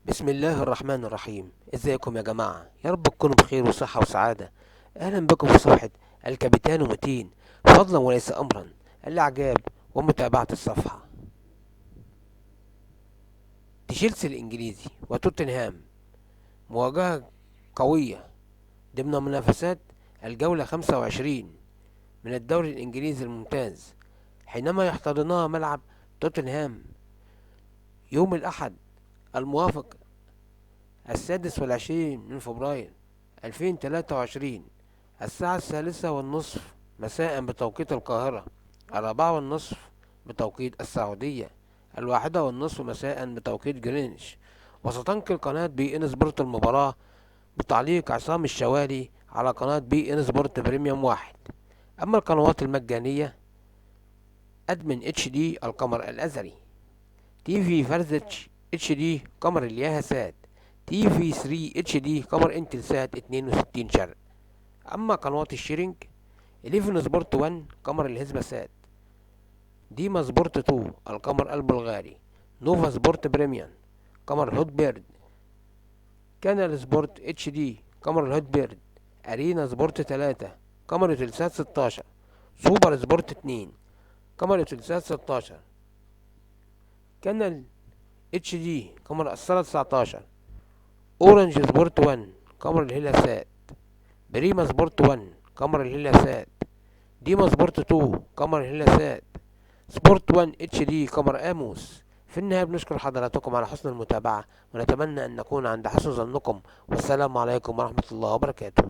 بسم الله الرحمن الرحيم. ازيكم يا جماعة؟ يا رب تكونوا بخير وصحة وسعادة. اهلا بكم في صفحة الكابيتان متين، فضلا وليس امرا، الاعجاب ومتابعة الصفحة. تشيلسي الانجليزي وتوتنهام، مواجهة قوية ضمن منافسات الجولة 25 من الدوري الانجليزي الممتاز، حينما يحتضنها ملعب توتنهام يوم الاحد الموافق 26 من فبراير 2023، الساعة 1:30 مساء بتوقيت القاهرة، 4:30 بتوقيت السعودية، 1:30 مساء بتوقيت جرينتش. وستنقل قناة بي إن سبورت المباراة بتعليق عصام الشوالي على قناة بي إن سبورت بريميوم 1. أما القنوات المجانية: أدمن اتش دي القمر الأزري، تي في فرزتش اتش دي قمر الياها سات، تي في 3 اتش دي قمر انتل سات 62 شرق. اما قنوات الشيرنج: 11 سبورت 1 قمر الهزبة سات، ديما سبورت 2 القمر البلغاري، نوفا سبورت بريميوم قمر الهوت بيرد، كانال سبورت اتش دي قمر الهوت بيرد، ارينا سبورت 3 قمر تلسات 16، سوبر سبورت 2 قمر تلسات 16، كانال اتش دي قمر الصالة 19، اورنج سبورت 1 قمر الهلاسات، بريما سبورت 1 قمر الهلاسات، ديما سبورت 2 قمر الهلاسات، سبورت 1 اتش دي قمر اموس. في النهاية بنشكر حضراتكم على حسن المتابعة، ونتمنى ان نكون عند حسن ظنكم، والسلام عليكم ورحمة الله وبركاته.